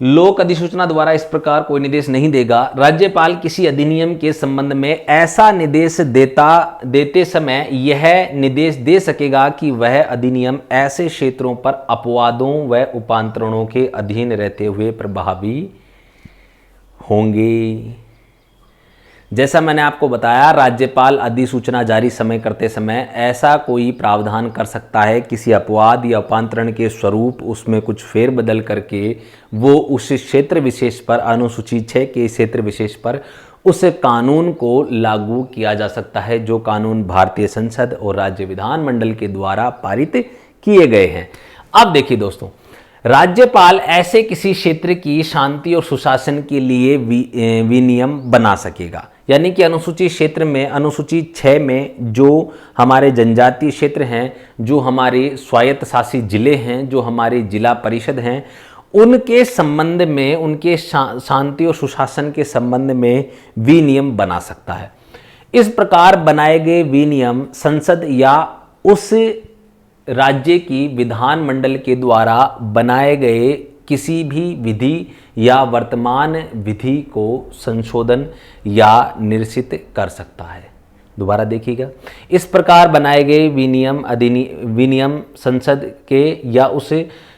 लोक अधिसूचना द्वारा इस प्रकार कोई निर्देश नहीं देगा। राज्यपाल किसी अधिनियम के संबंध में ऐसा निर्देश देते समय यह निर्देश दे सकेगा कि वह अधिनियम ऐसे क्षेत्रों पर अपवादों व उपांतरणों के अधीन रहते हुए प्रभावी होंगे। जैसा मैंने आपको बताया, राज्यपाल अधिसूचना जारी समय करते समय ऐसा कोई प्रावधान कर सकता है किसी अपवाद या अपांतरण के स्वरूप उसमें कुछ फेरबदल करके वो उस क्षेत्र विशेष पर, अनुसूची 6 के क्षेत्र विशेष पर उस कानून को लागू किया जा सकता है जो कानून भारतीय संसद और राज्य विधानमंडल के द्वारा पारित किए गए हैं। अब देखिए दोस्तों, राज्यपाल ऐसे किसी क्षेत्र की शांति और सुशासन के लिए विनियम बना सकेगा, यानी कि अनुसूची क्षेत्र में, अनुसूची 6 में जो हमारे जनजातीय क्षेत्र हैं, जो हमारे स्वायत्त शासित जिले हैं, जो हमारे जिला परिषद हैं, उनके संबंध में, उनके शांति और सुशासन के संबंध में विनियम बना सकता है। इस प्रकार बनाए गए विनियम संसद या उस राज्य की विधानमंडल के द्वारा बनाए गए किसी भी विधि या वर्तमान विधि को संशोधन या निरसित कर सकता है। दोबारा देखिएगा, इस प्रकार बनाए गए विनियम संसद के या उस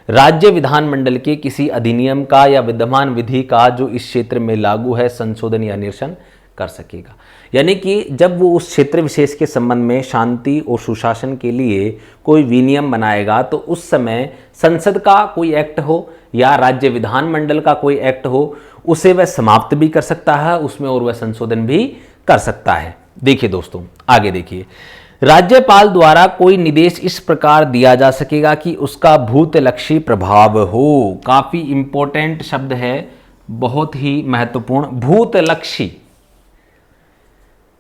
राज्य विधानमंडल के किसी अधिनियम का या विद्यमान विधि का जो इस क्षेत्र में लागू है संशोधन या निरसन कर सकेगा। यानी कि जब वो उस क्षेत्र विशेष के संबंध में शांति और सुशासन के लिए कोई विनियम बनाएगा तो उस समय संसद का कोई एक्ट हो या राज्य विधानमंडल का कोई एक्ट हो, उसे वह समाप्त भी कर सकता है उसमें और वह संशोधन भी कर सकता है। देखिए दोस्तों, आगे देखिए, राज्यपाल द्वारा कोई निर्देश इस प्रकार दिया जा सकेगा कि उसका भूतलक्षी प्रभाव हो। काफी इंपॉर्टेंट शब्द है, बहुत ही महत्वपूर्ण, भूतलक्षी।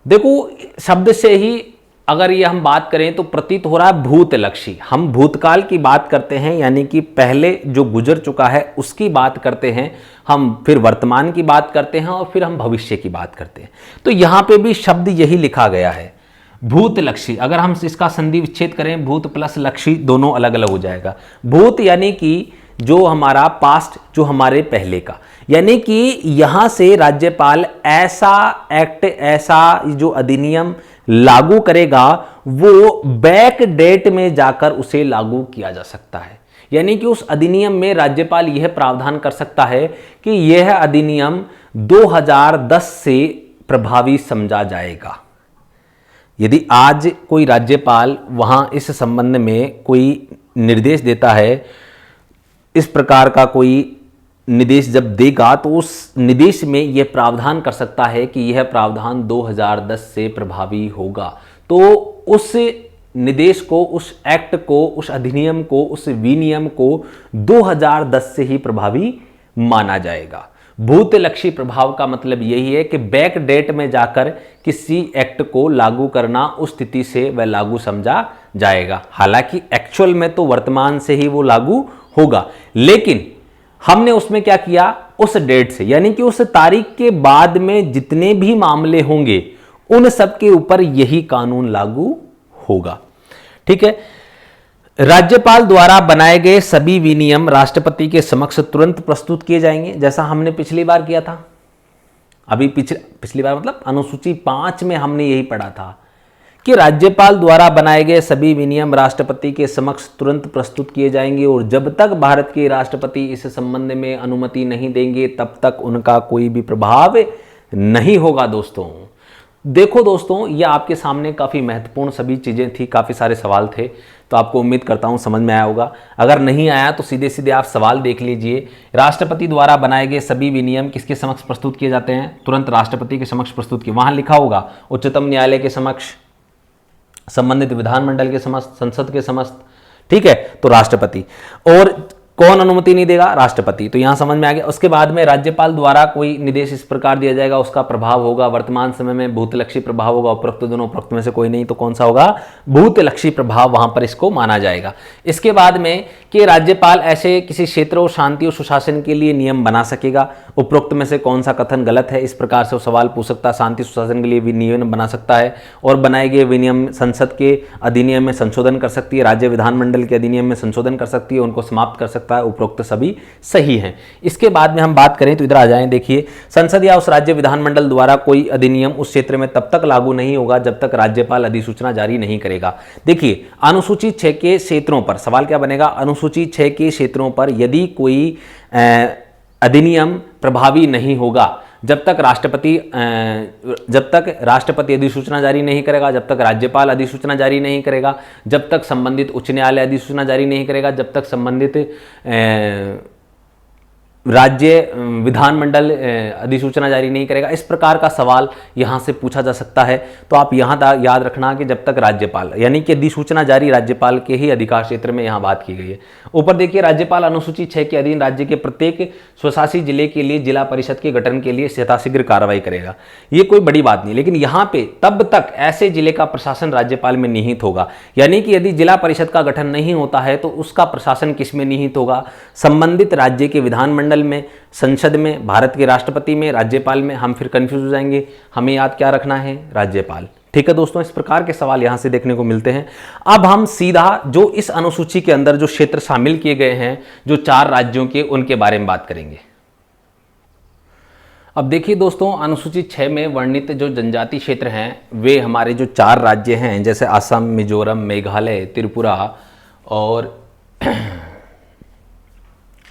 देखो, शब्द से ही अगर ये हम बात करें तो प्रतीत हो रहा है भूतलक्षी। हम भूतकाल की बात करते हैं, यानी कि पहले जो गुजर चुका है उसकी बात करते हैं, हम फिर वर्तमान की बात करते हैं और फिर हम भविष्य की बात करते हैं। तो यहाँ पे भी शब्द यही लिखा गया है, भूतलक्षी। अगर हम इसका संधि विच्छेद करें, भूत प्लस लक्षी दोनों अलग अलग हो जाएगा। भूत यानी कि जो हमारा पास्ट, जो हमारे पहले का, यानी कि यहां से राज्यपाल ऐसा एक्ट, ऐसा जो अधिनियम लागू करेगा वो बैक डेट में जाकर उसे लागू किया जा सकता है। यानी कि उस अधिनियम में राज्यपाल यह प्रावधान कर सकता है कि यह अधिनियम 2010 से प्रभावी समझा जाएगा। यदि आज कोई राज्यपाल वहां इस संबंध में कोई निर्देश देता है, इस प्रकार का कोई निर्देश जब देगा तो उस निर्देश में यह प्रावधान कर सकता है कि यह प्रावधान 2010 से प्रभावी होगा। तो उस निर्देश को, उस एक्ट को, उस अधिनियम को, उस विनियम को 2010 से ही प्रभावी माना जाएगा। भूतलक्षी प्रभाव का मतलब यही है कि बैक डेट में जाकर किसी एक्ट को लागू करना, उस स्थिति से वह लागू समझा जाएगा। हालांकि एक्चुअल में तो वर्तमान से ही वो लागू होगा, लेकिन हमने उसमें क्या किया, उस डेट से, यानी कि उस तारीख के बाद में जितने भी मामले होंगे उन सब के ऊपर यही कानून लागू होगा। ठीक है। राज्यपाल द्वारा बनाए गए सभी विनियम राष्ट्रपति के समक्ष तुरंत प्रस्तुत किए जाएंगे, जैसा हमने पिछली बार किया था। अभी पिछली बार मतलब अनुसूची 5 में हमने यही पढ़ा था कि राज्यपाल द्वारा बनाए गए सभी विनियम राष्ट्रपति के समक्ष तुरंत प्रस्तुत किए जाएंगे और जब तक भारत के राष्ट्रपति इस संबंध में अनुमति नहीं देंगे तब तक उनका कोई भी प्रभाव नहीं होगा। दोस्तों देखो दोस्तों, ये आपके सामने काफ़ी महत्वपूर्ण सभी चीज़ें थी, काफ़ी सारे सवाल थे, तो आपको उम्मीद करता हूँ समझ में आया होगा। अगर नहीं आया तो सीधे सीधे आप सवाल देख लीजिए। राष्ट्रपति द्वारा बनाए गए सभी विनियम किसके समक्ष प्रस्तुत किए जाते हैं? तुरंत राष्ट्रपति के समक्ष प्रस्तुत किए। वहाँ लिखा होगा उच्चतम न्यायालय के समक्ष, संबंधित विधानमंडल के समस्त, संसद के समस्त। ठीक है, तो राष्ट्रपति। और कौन अनुमति नहीं देगा? राष्ट्रपति। तो यहां समझ में आ गया। उसके बाद में राज्यपाल द्वारा कोई निर्देश इस प्रकार दिया जाएगा, उसका प्रभाव होगा वर्तमान समय में भूतलक्षी प्रभाव होगा। उपरोक्त दोनों, उपरोक्त में से कोई नहीं तो कौन सा होगा? भूतलक्षी प्रभाव, वहां पर इसको माना जाएगा। इसके बाद में कि राज्यपाल ऐसे किसी क्षेत्र और शांति और सुशासन के लिए नियम बना सकेगा। उपरोक्त में से कौन सा कथन गलत है? इस प्रकार से वो सवाल पूछ सकता है। शांति सुशासन के लिए भी नियम बना सकता है और बनाए गए विनियम संसद के अधिनियम में संशोधन कर सकती है, राज्य विधानमंडल के अधिनियम में संशोधन कर सकती है, उनको समाप्त कर सकता है। उपरोक्त सभी सही हैं। इसके बाद में हम बात करें तो इधर आ जाएं, देखिए, संसद या उस राज्य विधानमंडल द्वारा कोई अधिनियम उस क्षेत्र में तब तक लागू नहीं होगा जब तक राज्यपाल अधिसूचना जारी नहीं करेगा। देखिए, अनुसूची 6 के क्षेत्रों पर सवाल क्या बनेगा? अनुसूची 6 के क्षेत्रों पर यदि कोई अधिनियम प्रभावी नहीं होगा, जब तक राष्ट्रपति अधिसूचना जारी नहीं करेगा, जब तक राज्यपाल अधिसूचना जारी नहीं करेगा, जब तक संबंधित उच्च न्यायालय अधिसूचना जारी नहीं करेगा, जब तक संबंधित राज्य विधानमंडल अधिसूचना जारी नहीं करेगा। इस प्रकार का सवाल यहाँ से पूछा जा सकता है। तो आप यहाँ याद रखना कि जब तक राज्यपाल, यानी कि अधिसूचना जारी राज्यपाल के ही अधिकार क्षेत्र में यहाँ बात की गई है। ऊपर देखिए, राज्यपाल अनुसूची 6 के अधीन राज्य के प्रत्येक स्वशासी जिले के लिए जिला परिषद के गठन के लिए यथाशीघ्र कार्रवाई करेगा। ये कोई बड़ी बात नहीं, लेकिन यहाँ पे तब तक ऐसे जिले का प्रशासन राज्यपाल में निहित होगा। यानी कि यदि जिला परिषद का गठन नहीं होता है तो उसका प्रशासन किस में निहित होगा? संबंधित राज्य के विधानमंडल में, संसद में, भारत के राष्ट्रपति में, राज्यपाल में। हम फिर कंफ्यूज हो जाएंगे। हमें याद क्या रखना है? राज्यपाल। ठीक है दोस्तों, इस प्रकार के सवाल यहां से देखने को मिलते हैं। अब हम सीधा जो इस अनुसूची के अंदर जो क्षेत्र शामिल किए गए हैं, जो 4 राज्यों के, उनके बारे में बात करेंगे। अब देखिए दोस्तों, अनुसूची 6 में वर्णित जो जनजाति क्षेत्र हैं वे हमारे जो 4 राज्य हैं, जैसे असम, मिजोरम, मेघालय, त्रिपुरा और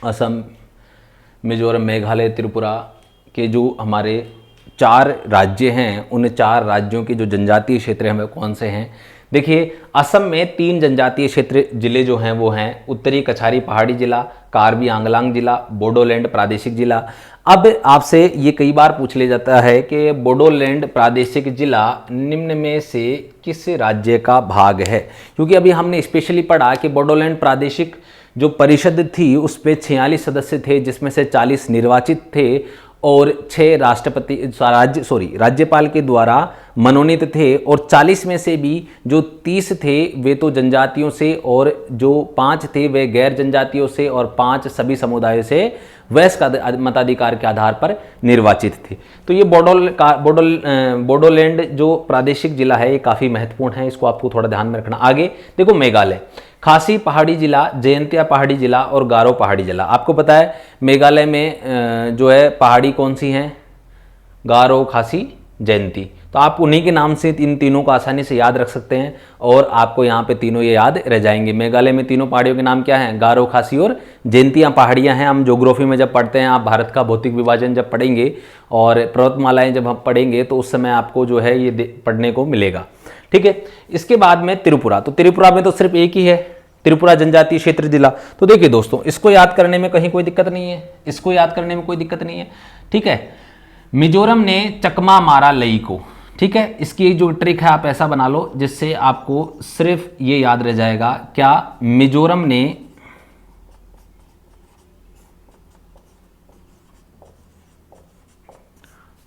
असम, मिजोरम, मेघालय, त्रिपुरा के जो हमारे 4 राज्य हैं, उन 4 राज्यों के जो जनजातीय क्षेत्र हैं वे कौन से हैं? देखिए, असम में 3 जनजातीय क्षेत्र जिले जो हैं वो हैं उत्तरी कछारी पहाड़ी जिला, कार्बी आंगलांग जिला, बोडोलैंड प्रादेशिक जिला। अब आपसे ये कई बार पूछ लिया जाता है कि बोडोलैंड प्रादेशिक जिला निम्न में से किस राज्य का भाग है? क्योंकि अभी हमने स्पेशली पढ़ा कि बोडोलैंड प्रादेशिक जो परिषद थी उस पे 46 सदस्य थे, जिसमें से 40 निर्वाचित थे और 6 राज्यपाल के द्वारा मनोनीत थे, और 40 में से भी जो 30 थे वे तो जनजातियों से, और जो 5 थे वे गैर जनजातियों से, और 5 सभी समुदायों से वयस्क मताधिकार के आधार पर निर्वाचित थे। तो ये बोडोलैंड जो प्रादेशिक जिला है ये काफ़ी महत्वपूर्ण है, इसको आपको थोड़ा ध्यान में रखना। आगे देखो, मेघालय, खासी पहाड़ी जिला, जयंतिया पहाड़ी जिला और गारो पहाड़ी जिला। आपको पता है मेघालय में जो है पहाड़ी कौन सी हैं? गारो, खासी, जयंती। तो आप उन्हीं के नाम से इन तीनों को आसानी से याद रख सकते हैं और आपको यहाँ पे तीनों ये याद रह जाएंगे। मेघालय में तीनों पहाड़ियों के नाम क्या हैं? गारो, खासी और जयंतियाँ पहाड़ियाँ हैं। हम ज्योग्राफी में जब पढ़ते हैं, आप भारत का भौतिक विभाजन जब पढ़ेंगे और पर्वतमालाएं जब हम पढ़ेंगे तो उस समय आपको जो है ये पढ़ने को मिलेगा। ठीक है, इसके बाद में त्रिपुरा। तो त्रिपुरा में तो सिर्फ एक ही है, त्रिपुरा जनजातीय क्षेत्र जिला। तो देखिए दोस्तों, इसको याद करने में कहीं कोई दिक्कत नहीं है, इसको याद करने में कोई दिक्कत नहीं है। ठीक है, मिजोरम ने चकमा मारा लई को। ठीक है, इसकी जो ट्रिक है आप ऐसा बना लो जिससे आपको सिर्फ ये याद रह जाएगा, क्या मिजोरम ने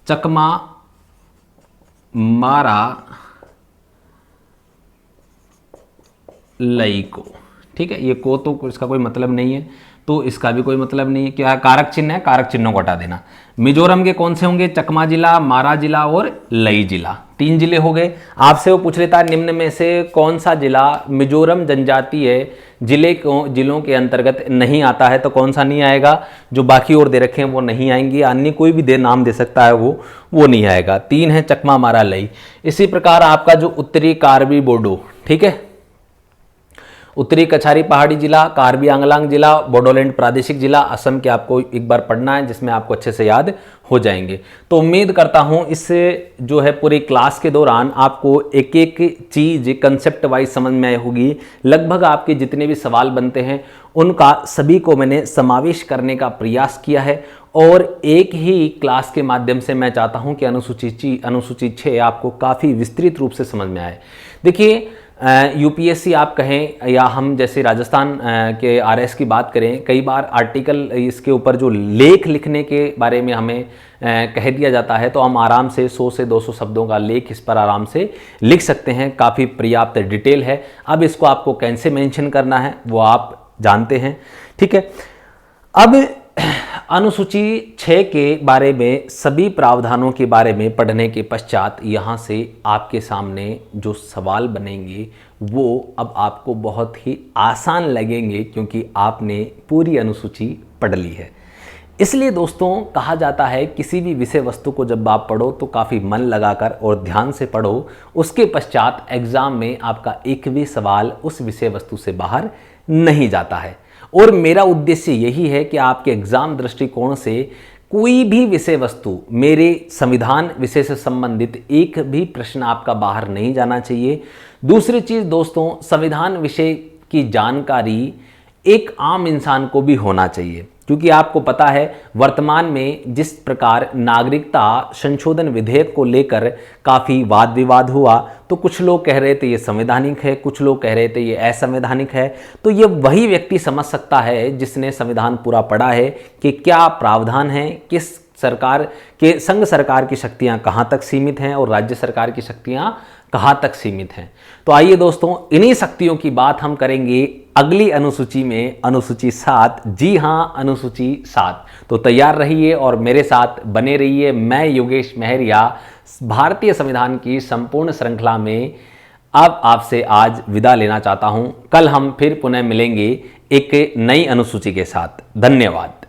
चकमा मारा लई को। ठीक है, ये को तो इसका कोई मतलब नहीं है, तो इसका भी कोई मतलब नहीं है। क्या कारक चिन्ह है? कारक चिन्हों को हटा देना। मिजोरम के कौन से होंगे? चकमा जिला, मारा जिला और लई जिला। 3 जिले हो गए। आपसे वो पूछ लेता है निम्न में से कौन सा जिला मिजोरम जनजातीय जिलों के अंतर्गत नहीं आता है, तो कौन सा नहीं आएगा? जो बाकी और दे रखे हैं वो नहीं आएंगे, अन्य कोई भी नाम दे सकता है, वो नहीं आएगा। 3 है चकमा, मारा, लई। इसी प्रकार आपका जो उत्तरी कार्बी बोडो, ठीक है, उत्तरी कछारी पहाड़ी जिला, कार्बी आंगलांग जिला, बोडोलैंड प्रादेशिक जिला, असम के आपको एक बार पढ़ना है जिसमें आपको अच्छे से याद हो जाएंगे। तो उम्मीद करता हूं इससे जो है पूरे क्लास के दौरान आपको एक एक चीज़ कंसेप्ट वाइज समझ में आई होगी। लगभग आपके जितने भी सवाल बनते हैं उनका सभी को मैंने समावेश करने का प्रयास किया है, और एक ही क्लास के माध्यम से मैं चाहता हूं कि अनुसूची 6 आपको काफ़ी विस्तृत रूप से समझ में आए। देखिए, यूपीएससी आप कहें या हम जैसे राजस्थान के आरएस की बात करें, कई बार आर्टिकल इसके ऊपर जो लेख लिखने के बारे में हमें कह दिया जाता है, तो हम आराम से 100 से 200 शब्दों का लेख इस पर आराम से लिख सकते हैं। काफ़ी पर्याप्त डिटेल है। अब इसको आपको कैसे मेंशन करना है वो आप जानते हैं। ठीक है, अब अनुसूची 6 के बारे में सभी प्रावधानों के बारे में पढ़ने के पश्चात यहाँ से आपके सामने जो सवाल बनेंगे वो अब आपको बहुत ही आसान लगेंगे, क्योंकि आपने पूरी अनुसूची पढ़ ली है। इसलिए दोस्तों कहा जाता है किसी भी विषय वस्तु को जब आप पढ़ो तो काफ़ी मन लगाकर और ध्यान से पढ़ो, उसके पश्चात एग्ज़ाम में आपका एक भी सवाल उस विषय वस्तु से बाहर नहीं जाता है। और मेरा उद्देश्य यही है कि आपके एग्ज़ाम दृष्टिकोण से कोई भी विषय वस्तु मेरे संविधान विषय से संबंधित एक भी प्रश्न आपका बाहर नहीं जाना चाहिए। दूसरी चीज़ दोस्तों, संविधान विषय की जानकारी एक आम इंसान को भी होना चाहिए, क्योंकि आपको पता है वर्तमान में जिस प्रकार नागरिकता संशोधन विधेयक को लेकर काफ़ी वाद विवाद हुआ, तो कुछ लोग कह रहे थे ये संवैधानिक है, कुछ लोग कह रहे थे ये असंवैधानिक है। तो ये वही व्यक्ति समझ सकता है जिसने संविधान पूरा पढ़ा है कि क्या प्रावधान है, किस सरकार के संघ सरकार की शक्तियां कहां तक सीमित हैं और राज्य सरकार की शक्तियां कहां तक सीमित हैं। तो आइए दोस्तों, इन्हीं शक्तियों की बात हम करेंगे अगली अनुसूची में, अनुसूची 7। जी हां, अनुसूची 7। तो तैयार रहिए और मेरे साथ बने रहिए। मैं योगेश महरिया भारतीय संविधान की संपूर्ण श्रृंखला में अब आपसे आज विदा लेना चाहता हूं। कल हम फिर पुनः मिलेंगे एक नई अनुसूची के साथ। धन्यवाद।